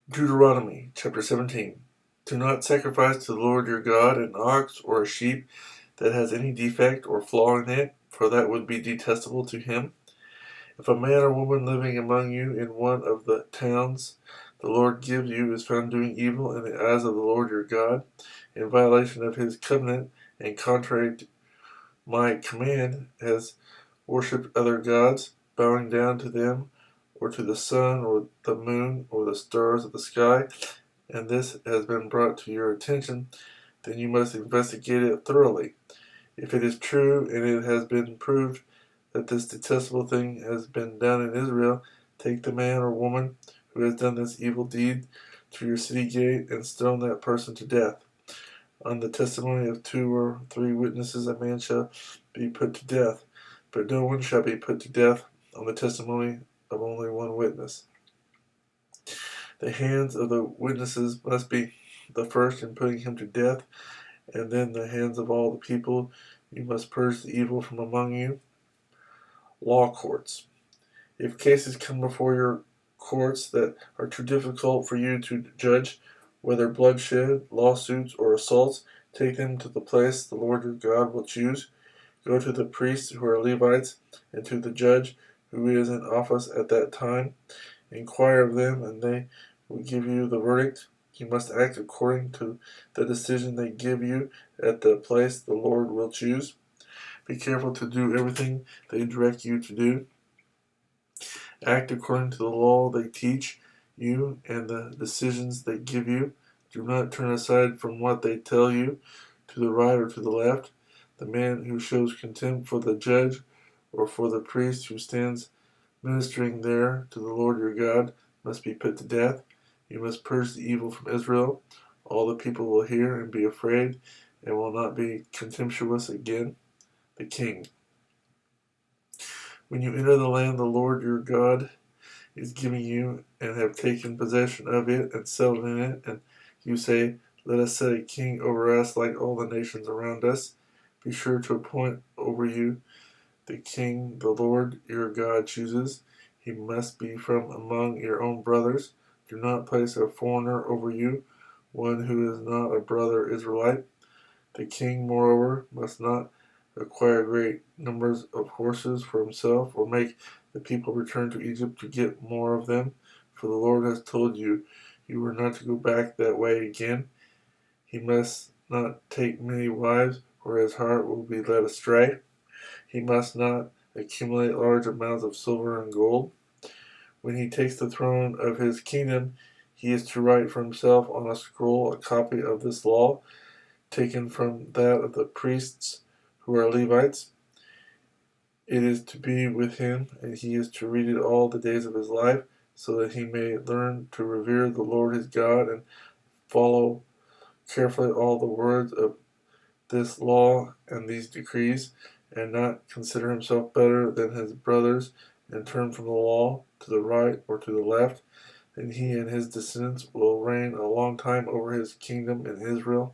Deuteronomy chapter 17. Do not sacrifice to the Lord your God an ox or a sheep that has any defect or flaw in it, for that would be detestable to him. If a man or woman living among you in one of the towns the Lord gives you is found doing evil in the eyes of the Lord your God, in violation of his covenant, and contrary to my command, has worshipped other gods, bowing down to them, or to the sun, or the moon, or the stars of the sky, and this has been brought to your attention, then you must investigate it thoroughly. If it is true, and it has been proved that this detestable thing has been done in Israel, take the man or woman who has done this evil deed to your city gate and stone that person to death. On the testimony of 2 or 3 witnesses, a man shall be put to death, but no one shall be put to death on the testimony of only one witness. The hands of the witnesses must be the first in putting him to death, and then the hands of all the people. You must purge the evil from among you. Law courts. If cases come before your courts that are too difficult for you to judge, whether bloodshed, lawsuits, or assaults, take them to the place the Lord your God will choose. Go to the priests who are Levites, and to the judge who is in office at that time. Inquire of them, and they will give you the verdict. You must act according to the decision they give you at the place the Lord will choose. Be careful to do everything they direct you to do. Act according to the law they teach you and the decisions they give you. Do not turn aside from what they tell you, to the right or to the left. The man who shows contempt for the judge or for the priest who stands ministering there to the Lord your God must be put to death. You must purge the evil from Israel. All the people will hear and be afraid, and will not be contemptuous again. The king. When you enter the land the Lord your God is giving you, and have taken possession of it and settled in it, and you say, let us set a king over us like all the nations around us, be sure to appoint over you the king the Lord your God chooses. He must be from among your own brothers. Do not place a foreigner over you, one who is not a brother Israelite. The king, moreover, must not acquire great numbers of horses for himself, or make the people return to Egypt to get more of them, for the Lord has told you, you are not to go back that way again. He must not take many wives, or his heart will be led astray. He must not accumulate large amounts of silver and gold. When he takes the throne of his kingdom, he is to write for himself on a scroll a copy of this law, taken from that of the priests who are Levites. It is to be with him, and he is to read it all the days of his life, so that he may learn to revere the Lord his God and follow carefully all the words of this law and these decrees, and not consider himself better than his brothers, and turn from the law to the right or to the left. Then he and his descendants will reign a long time over his kingdom in Israel.